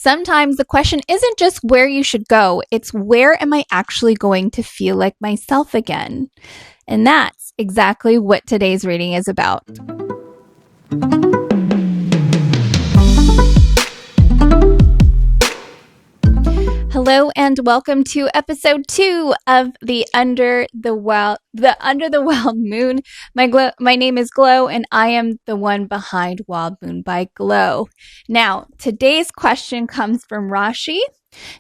Sometimes the question isn't just where you should go, it's where am I actually going to feel like myself again? And that's exactly what today's reading is about. Hello and welcome to episode 2 of the Under the Wild Moon. My name is Glow and I am the one behind Wild Moon by Glow. Now, today's question comes from Rashi.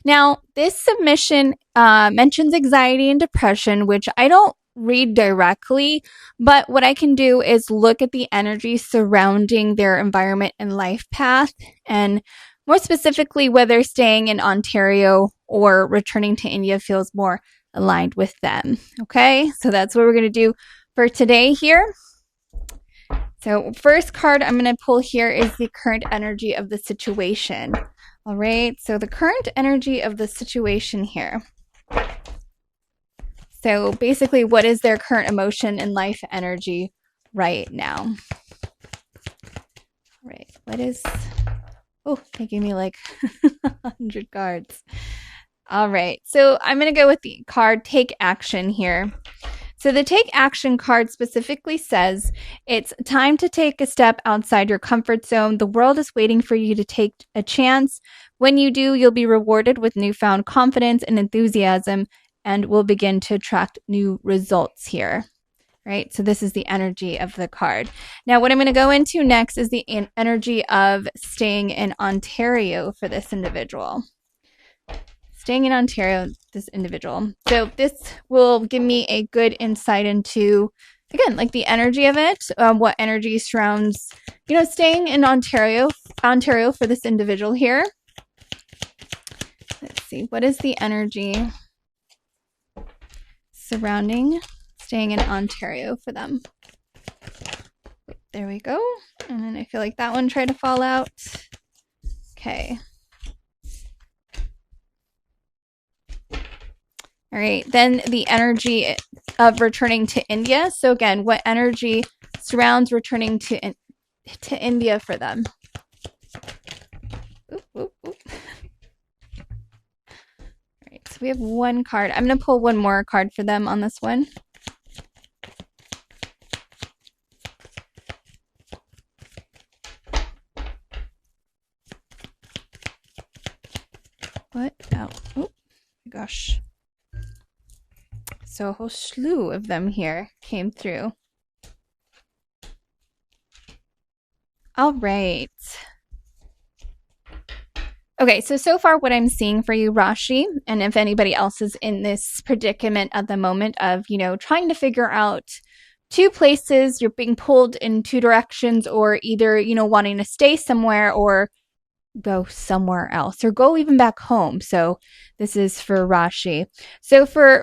Now, this submission mentions anxiety and depression, which I don't read directly, but what I can do is look at the energy surrounding their environment and life path, and more specifically, whether staying in Ontario or returning to India feels more aligned with them. Okay, so that's what we're going to do for today here. So first card I'm going to pull here is the current energy of the situation. All right, so the current energy of the situation here. So basically, what is their current emotion and life energy right now? All right, what is... Oh, they gave me like 100 cards. All right, so I'm going to go with the card Take Action here. So the Take Action card specifically says it's time to take a step outside your comfort zone. The world is waiting for you to take a chance. When you do, you'll be rewarded with newfound confidence and enthusiasm and will begin to attract new results here. Right? So this is the energy of the card. Now, what I'm going to go into next is the energy of staying in Ontario for this individual. Staying in Ontario, this individual. So this will give me a good insight into, again, like the energy of it, what energy surrounds, staying in Ontario for this individual here. Let's see, what is the energy surrounding staying in Ontario for them? There we go. And then I feel like that one tried to fall out. Okay. All right. Then the energy of returning to India. So again, what energy surrounds returning to India for them? Oop, oop, oop. All right. So we have one card. I'm going to pull one more card for them on this one. What? Oh my gosh. So a whole slew of them here came through. All right. Okay, so far what I'm seeing for you, Rashi, and if anybody else is in this predicament at the moment of, trying to figure out two places, you're being pulled in two directions, or either, wanting to stay somewhere or go somewhere else, or go even back home. So this is for Rashi. So for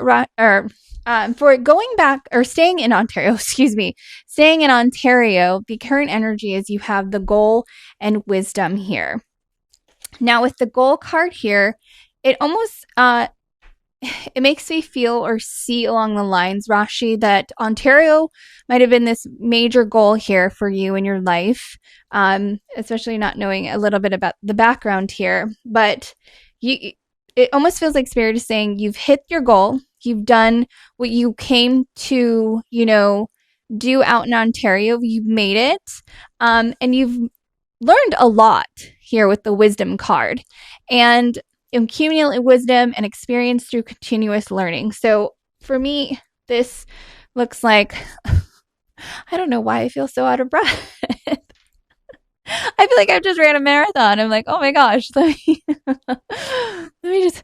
going back or staying in Ontario, staying in Ontario, the current energy is you have the goal and wisdom here. Now with the goal card here, it almost it makes me feel or see along the lines, Rashi, that Ontario might have been this major goal here for you in your life, especially not knowing a little bit about the background here. But it almost feels like Spirit is saying you've hit your goal. You've done what you came to, do out in Ontario. You've made it. And you've learned a lot here with the wisdom card. And accumulate wisdom and experience through continuous learning. So for me, this looks like, I don't know why I feel so out of breath. I feel like I've just ran a marathon. I'm like, oh my gosh, let me just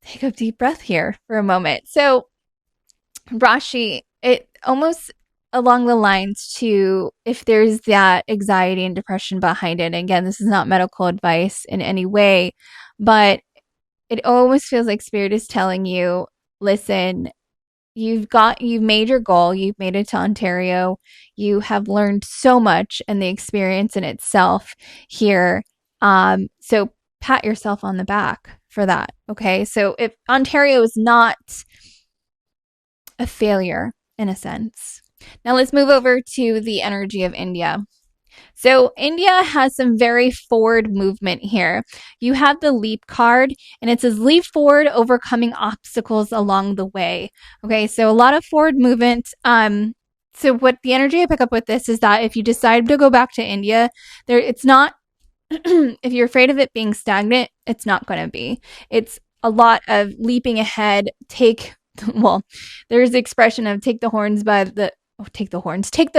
take a deep breath here for a moment. So Rashi, it almost along the lines to if there's that anxiety and depression behind it. And again, this is not medical advice in any way, but it almost feels like Spirit is telling you, listen, you've made your goal. You've made it to Ontario. You have learned so much and the experience in itself here. So pat yourself on the back for that. Okay. So if Ontario is not a failure in a sense. Now let's move over to the energy of India. So India has some very forward movement here. You have the leap card, and it says leap forward, overcoming obstacles along the way. Okay, so a lot of forward movement. So what the energy I pick up with this is that if you decide to go back to India, it's not. If you're afraid of it being stagnant, it's not going to be. It's a lot of leaping ahead. Well, there's the expression of take the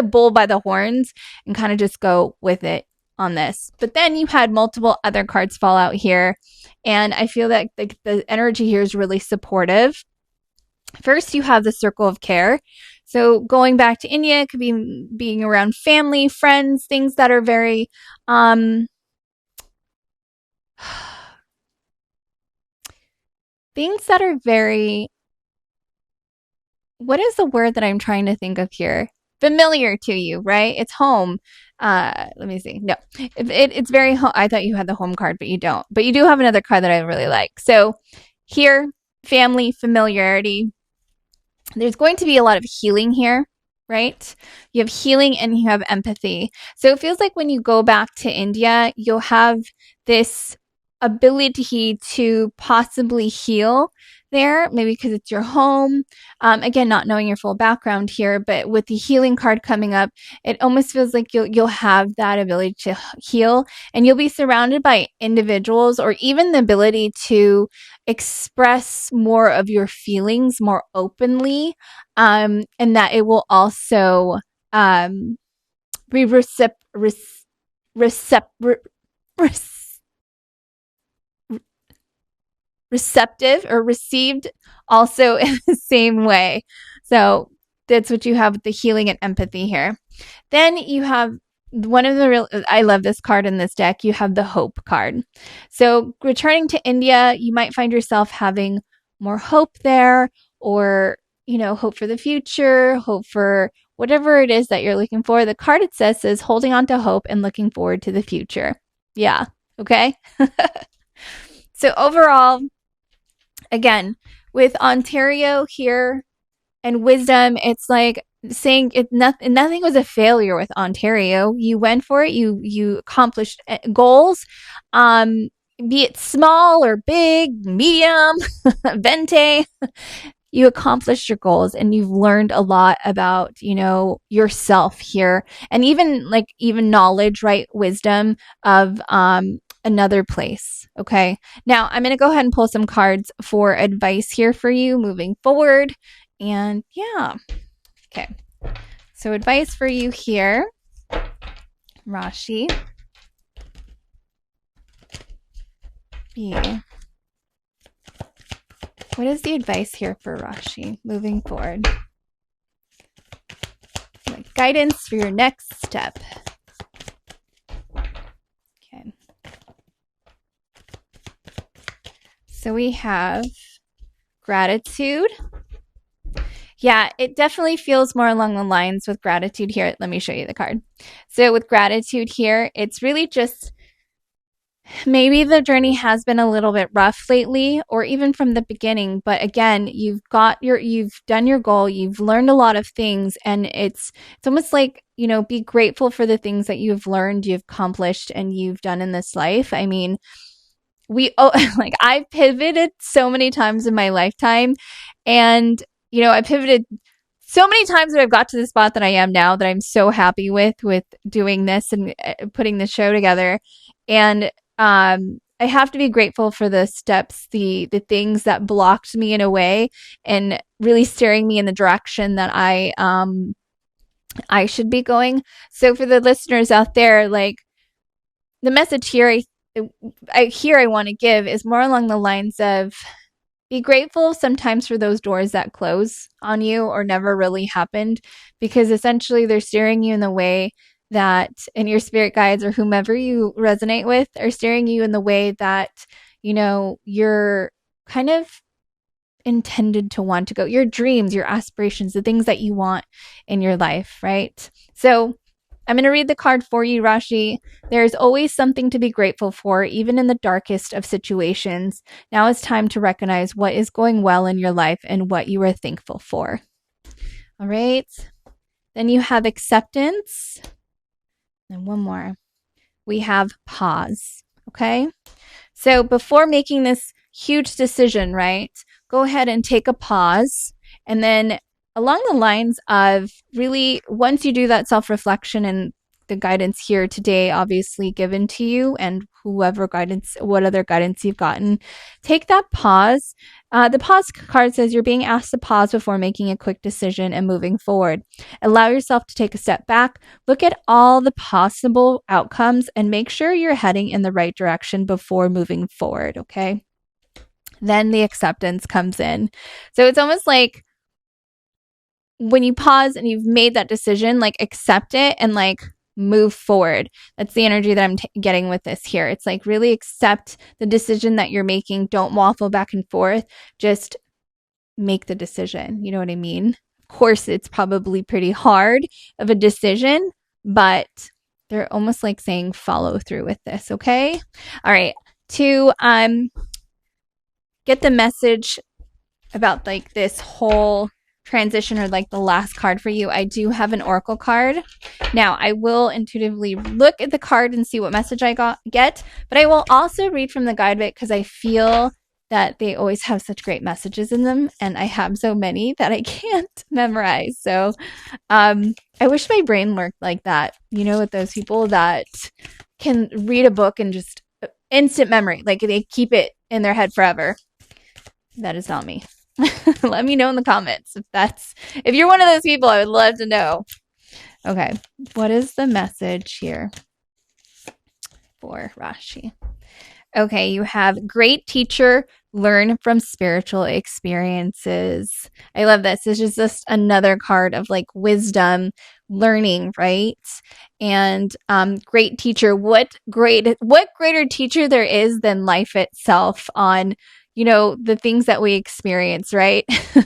bull by the horns and kind of just go with it on this. But then you had multiple other cards fall out here, and I feel that the energy here is really supportive. First, you have the circle of care. So going back to India could be being around family, friends, things that are very things that are very, what is the word that I'm trying to think of here? Familiar to you, right? It's home. Let me see. No, it's very home. I thought you had the home card, but you don't. But you do have another card that I really like. So here, family, familiarity. There's going to be a lot of healing here, right? You have healing and you have empathy. So it feels like when you go back to India, you'll have this ability to possibly heal there, maybe because it's your home. Again, not knowing your full background here, but with the healing card coming up, it almost feels like you'll have that ability to heal, and you'll be surrounded by individuals, or even the ability to express more of your feelings more openly, and that it will also be receptive or received also in the same way. So that's what you have with the healing and empathy here. Then you have one of the I love this card in this deck. You have the hope card. So returning to India, you might find yourself having more hope there, or, hope for the future, hope for whatever it is that you're looking for. The card it says holding on to hope and looking forward to the future. Yeah. Okay. So overall, again, with Ontario here and wisdom, it's like saying nothing was a failure with Ontario. You went for it. You accomplished goals, be it small or big, medium, vente. You accomplished your goals, and you've learned a lot about, yourself here, and even knowledge, right? Wisdom of another place. Okay. Now I'm going to go ahead and pull some cards for advice here for you moving forward. And yeah. Okay. So advice for you here, Rashi. What is the advice here for Rashi moving forward? Like guidance for your next step. Okay. So we have gratitude. Yeah, it definitely feels more along the lines with gratitude here. Let me show you the card. So with gratitude here, it's really just maybe the journey has been a little bit rough lately, or even from the beginning, but again, you've done your goal, you've learned a lot of things, and it's almost like, be grateful for the things that you've learned, you've accomplished, and you've done in this life. I mean, I've pivoted so many times in my lifetime, and I pivoted so many times that I've got to the spot that I am now, that I'm so happy with doing this and putting the show together. And I have to be grateful for the steps, the things that blocked me in a way and really steering me in the direction that I should be going. So for the listeners out there, like, the message here I want to give is more along the lines of, be grateful sometimes for those doors that close on you or never really happened, because essentially they're steering you in the way that, and your spirit guides or whomever you resonate with are steering you in the way that, you're kind of intended to want to go, your dreams, your aspirations, the things that you want in your life, right? So I'm going to read the card for you, Rashi. There's always something to be grateful for, even in the darkest of situations. Now it's time to recognize what is going well in your life and what you are thankful for. All right. Then you have acceptance, And one more. We have pause. Okay. So before making this huge decision, right, go ahead and take a pause. And then along the lines of really, once you do that self-reflection and the guidance here today, obviously given to you, and whoever guidance, what other guidance you've gotten, take that pause. The pause card says you're being asked to pause before making a quick decision and moving forward. Allow yourself to take a step back, look at all the possible outcomes, and make sure you're heading in the right direction before moving forward, okay? Then the acceptance comes in. So it's almost like when you pause and you've made that decision, like accept it and like move forward. That's the energy that I'm getting with this here. It's like really accept the decision that you're making. Don't waffle back and forth. Just make the decision. You know what I mean? Of course, it's probably pretty hard of a decision, but they're almost like saying follow through with this. Okay. All right. To get the message about like this whole transition, or like the last card for you, I do have an oracle card. Now I will intuitively look at the card and see what message I get, but I will also read from the guide book because I feel that they always have such great messages in them, and I have so many that I can't memorize. So I wish my brain worked like that, you know, with those people that can read a book and just instant memory, like they keep it in their head forever. That is not me. Let me know in the comments if you're one of those people. I would love to know. Okay, what is the message here for Rashi? Okay, you have great teacher, learn from spiritual experiences. I love this. This is just another card of like wisdom, learning, right? And great teacher. What greater teacher there is than life itself on, you know, the things that we experience, right?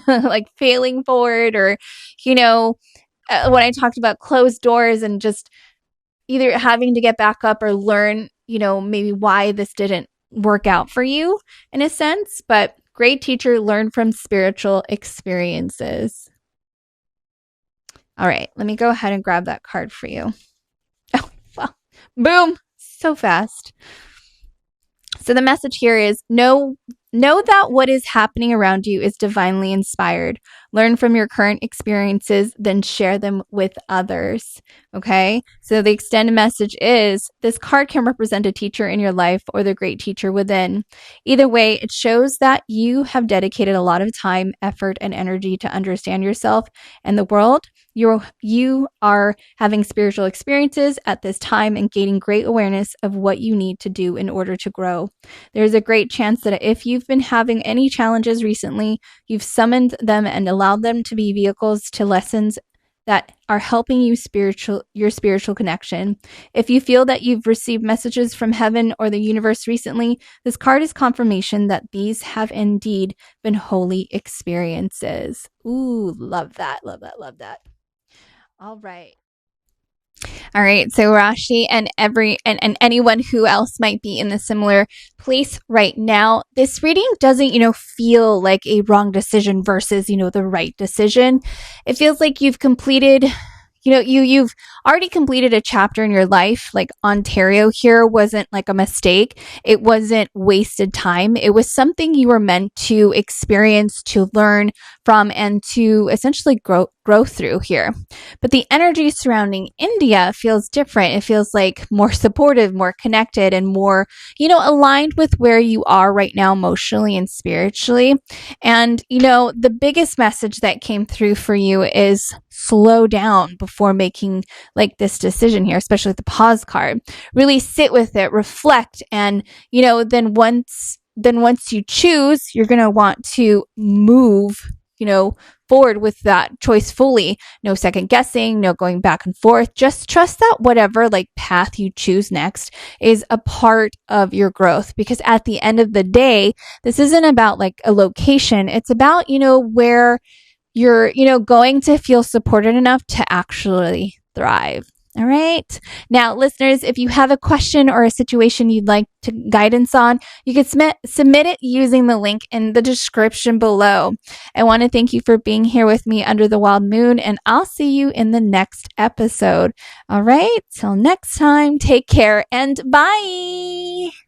Like failing forward, or, you know, when I talked about closed doors and just either having to get back up or learn, you know, maybe why this didn't work out for you in a sense. But great teacher, learn from spiritual experiences. All right, let me go ahead and grab that card for you. Oh, well, boom, so fast. So the message here is know that what is happening around you is divinely inspired. Learn from your current experiences, then share them with others. Okay? So the extended message is this card can represent a teacher in your life or the great teacher within. Either way, it shows that you have dedicated a lot of time, effort, and energy to understand yourself and the world. You are having spiritual experiences at this time and gaining great awareness of what you need to do in order to grow. There's a great chance that if you've been having any challenges recently, you've summoned them and allowed them to be vehicles to lessons that are helping you your spiritual connection. If you feel that you've received messages from heaven or the universe recently, this card is confirmation that these have indeed been holy experiences. Ooh, love that, love that, love that. All right. All right, so Rashi and anyone who else might be in a similar place right now, this reading doesn't, feel like a wrong decision versus, the right decision. It feels like you've completed, you've already completed a chapter in your life. Like Ontario here wasn't like a mistake. It wasn't wasted time. It was something you were meant to experience, to learn from, and to essentially grow through here. But the energy surrounding India feels different. It feels like more supportive, more connected, and more, aligned with where you are right now emotionally and spiritually. And, the biggest message that came through for you is slow down before making like this decision here, especially with the pause card. Really sit with it, reflect, and, then once you choose, you're going to want to move, forward with that choice fully. No second guessing, no going back and forth. Just trust that whatever like path you choose next is a part of your growth, because at the end of the day, this isn't about like a location. It's about, where you're, going to feel supported enough to actually thrive. All right. Now, listeners, if you have a question or a situation you'd like to guidance on, you can submit it using the link in the description below. I want to thank you for being here with me under the wild moon, and I'll see you in the next episode. All right. Till next time, take care and bye.